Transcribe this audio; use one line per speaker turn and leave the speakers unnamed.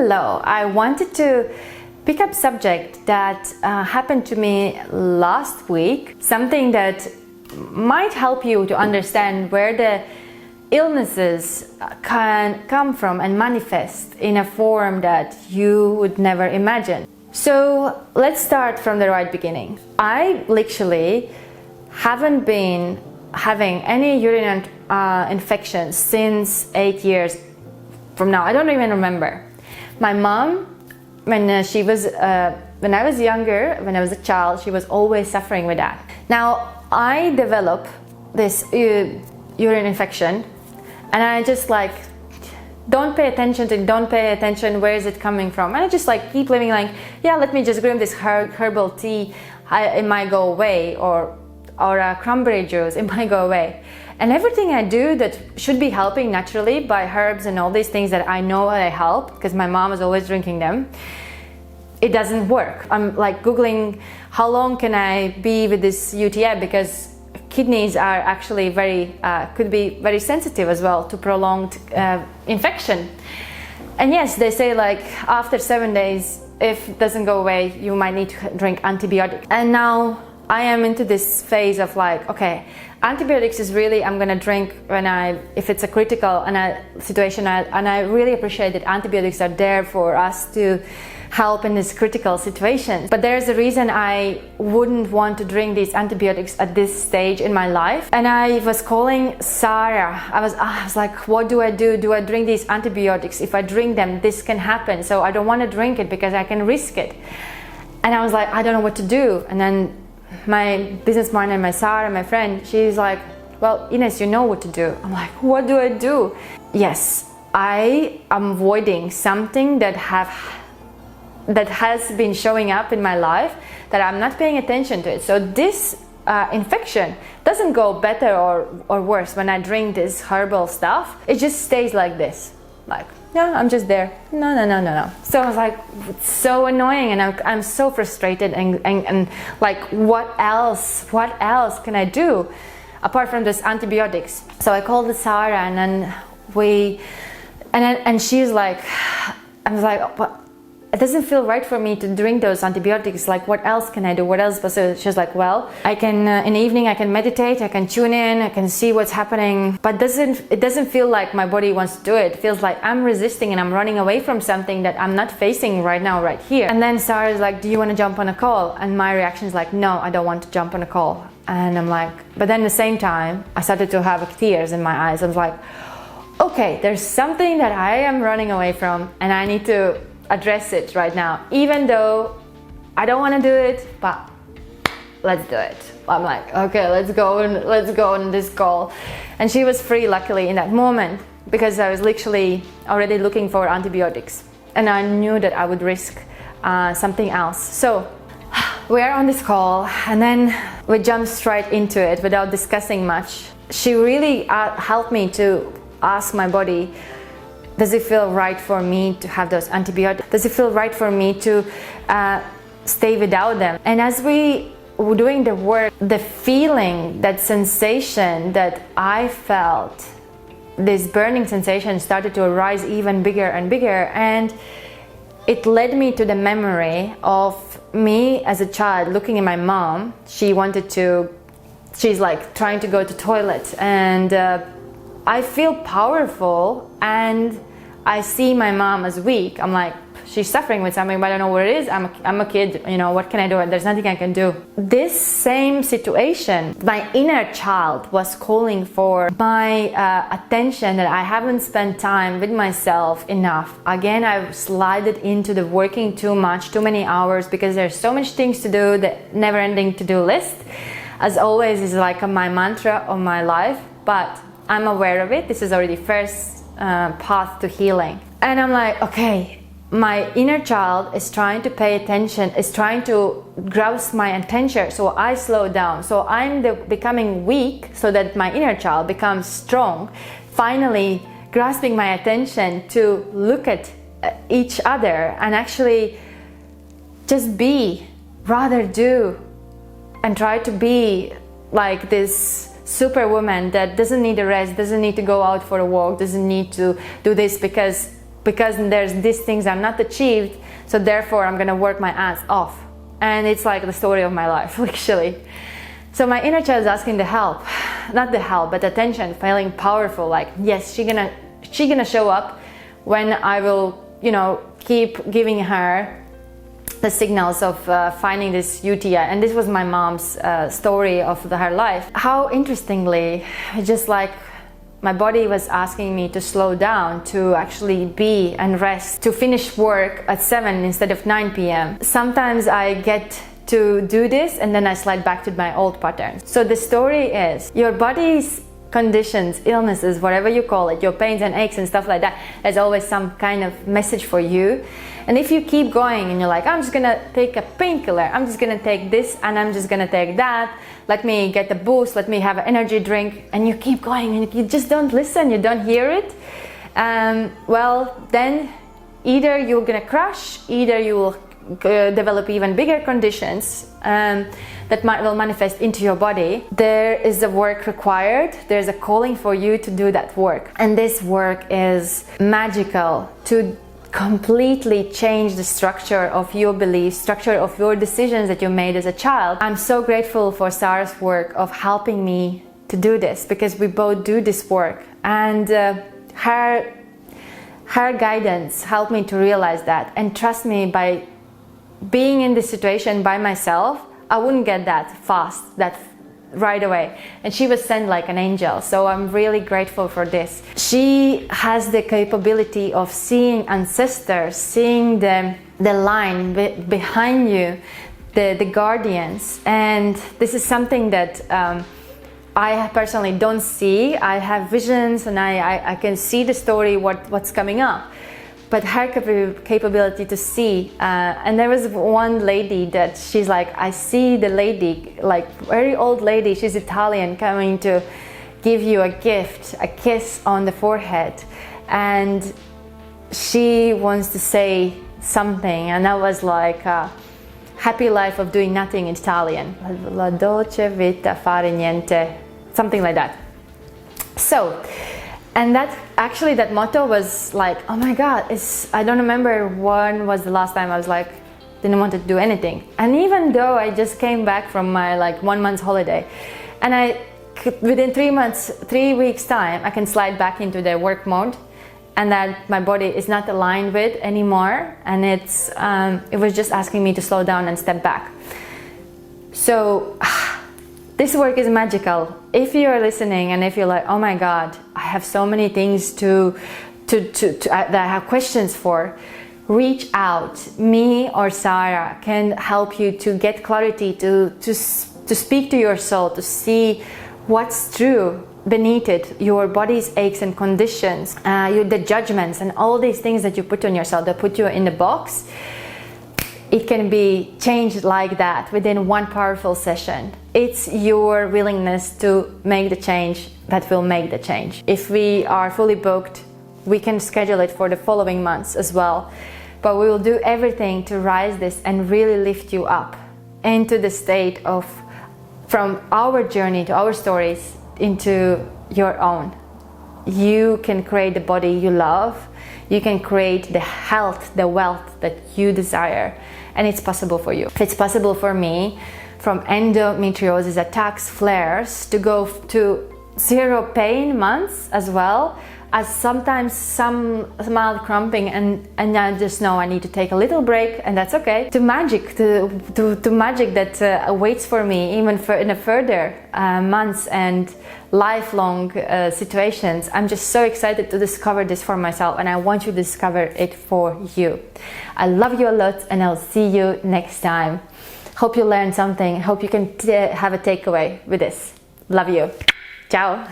Hello, I wanted to pick up subject that happened to me last week, something that might help you to understand where the illnesses can come from and manifest in a form that you would never imagine. So let's start from the right beginning. I literally haven't been having any urinary infections since 8 years from now. I don't even remember. My mom, when I was younger, when I was a child, she was always suffering with that. Now I developed this urine infection, and I just don't pay attention where is it coming from, and I just keep living yeah, let me just drink this herbal tea, it might go away, or cranberry juice, it might go away. And everything I do that should be helping naturally by herbs and all these things that I know they help because my mom is always drinking them, it doesn't work. I'm Googling how long can I be with this UTI, because kidneys are actually could be very sensitive as well to prolonged infection. And yes, they say after 7 days, if it doesn't go away, you might need to drink antibiotics. And now I am into this phase of okay, antibiotics is really, I'm gonna drink if it's a critical situation, and I really appreciate that antibiotics are there for us to help in this critical situation. But there's a reason I wouldn't want to drink these antibiotics at this stage in my life. And I was calling Sarah. I was like, what do I do? Do I drink these antibiotics? If I drink them, this can happen. So I don't want to drink it because I can risk it. And I was like, I don't know what to do. And then my business partner, my Sarah, my friend, she's like, well, Ines, you know what to do. I'm like, what do I do? Yes, I am avoiding something that has been showing up in my life that I'm not paying attention to it. So this infection doesn't go better or worse when I drink this herbal stuff. It just stays like this. Yeah, I'm just there. No. So I was like, it's so annoying, and I'm so frustrated, and what else can I do apart from this antibiotics? So I called the Sarah, and then she's like, I was like, but it doesn't feel right for me to drink those antibiotics. What else can I do? What else? So she's like, well, I can in the evening I can meditate, I can tune in, I can see what's happening, but it doesn't feel like my body wants to do it. It feels like I'm resisting and I'm running away from something that I'm not facing right now, right here. And then Sarah's like, do you want to jump on a call? And my reaction is like, no, I don't want to jump on a call. And I'm like, but then at the same time, I started to have tears in my eyes. I was like, okay, there's something that I am running away from, and I need to address it right now, even though I don't want to do it, but let's do it. I'm like, okay, let's go on this call. And she was free, luckily, in that moment, because I was literally already looking for antibiotics, and I knew that I would risk something else. So we're on this call, and then we jumped straight into it without discussing much. She really helped me to ask my body, does it feel right for me to have those antibiotics? Does it feel right for me to stay without them? And as we were doing the work, the feeling, that sensation that I felt, this burning sensation started to arise even bigger and bigger. And it led me to the memory of me as a child looking at my mom. She's trying to go to the toilet, and I feel powerful, and I see my mom as weak. I'm like, she's suffering with something, but I don't know what it is. I'm a kid, what can I do? There's nothing I can do. This same situation, my inner child was calling for my attention, that I haven't spent time with myself enough. Again, I've slided into the working too much, too many hours, because there's so much things to do, the never-ending to-do list, as always, is my mantra of my life, but I'm aware of it. This is already first path to healing. And I'm like, okay, my inner child is trying to pay attention, is trying to grasp my attention, so I slow down. So I'm becoming weak so that my inner child becomes strong, finally grasping my attention to look at each other and actually just be, rather do, and try to be like this superwoman that doesn't need a rest, doesn't need to go out for a walk, doesn't need to do this because because there's these things are not achieved, so therefore I'm gonna work my ass off. And it's like the story of my life, actually. So my inner child is asking the help, not the help, but attention, feeling powerful, like, yes, she gonna show up when I will, you know, keep giving her the signals of finding this UTI. And this was my mom's story of her life. How interestingly, just like my body was asking me to slow down, to actually be and rest, to finish work at 7 instead of 9 p.m. Sometimes I get to do this and then I slide back to my old patterns. So the story is, your body's conditions, illnesses, whatever you call it, your pains and aches and stuff like that, there's always some kind of message for you. And if you keep going and you're like, I'm just gonna take a painkiller, I'm just gonna take this and I'm just gonna take that, let me get a boost, let me have an energy drink, and you keep going and you just don't listen, you don't hear it, well, then either you're gonna crash, either you will develop even bigger conditions that will manifest into your body. There is a work required, there's a calling for you to do that work. And this work is magical to completely change the structure of your beliefs, structure of your decisions that you made as a child. I'm so grateful for Sarah's work of helping me to do this, because we both do this work, and her guidance helped me to realize that. And trust me, by being in this situation by myself, I wouldn't get that fast, that right away. And she was sent like an angel, so I'm really grateful for this. She has the capability of seeing ancestors, seeing the line behind you, the guardians, and this is something that I personally don't see. I have visions and I can see the story, what's coming up. But her capability to see, and there was one lady that she's like, I see the lady, like very old lady, she's Italian, coming to give you a gift, a kiss on the forehead, and she wants to say something, and I was like, happy life of doing nothing in Italian, la dolce vita fare niente, something like that. So, and that motto was like, oh my God, I don't remember when was the last time I was like, didn't want to do anything. And even though I just came back from my like 1 month holiday, and within 3 weeks time, I can slide back into the work mode, and that my body is not aligned with anymore. And it was just asking me to slow down and step back. So this work is magical. If you're listening and if you're like, oh my God, I have so many things that I have questions for, reach out. Me or Sarah can help you to get clarity, to speak to your soul, to see what's true beneath it, your body's aches and conditions, the judgments and all these things that you put on yourself, that put you in the box. It can be changed like that within one powerful session. It's your willingness to make the change that will make the change. If we are fully booked, we can schedule it for the following months as well. But we will do everything to rise this and really lift you up into the state of, from our journey to our stories, into your own. You can create the body you love. You can create the health, the wealth that you desire. And it's possible for you. It's possible for me, from endometriosis attacks, flares, to go to 0 pain months, as well as sometimes some mild cramping, and I just know I need to take a little break, and that's okay. To magic, to magic that awaits for me even in a further months and lifelong situations. I'm just so excited to discover this for myself, and I want you to discover it for you. I love you a lot, and I'll see you next time. Hope you learned something. Hope you can have a takeaway with this. Love you. Ciao.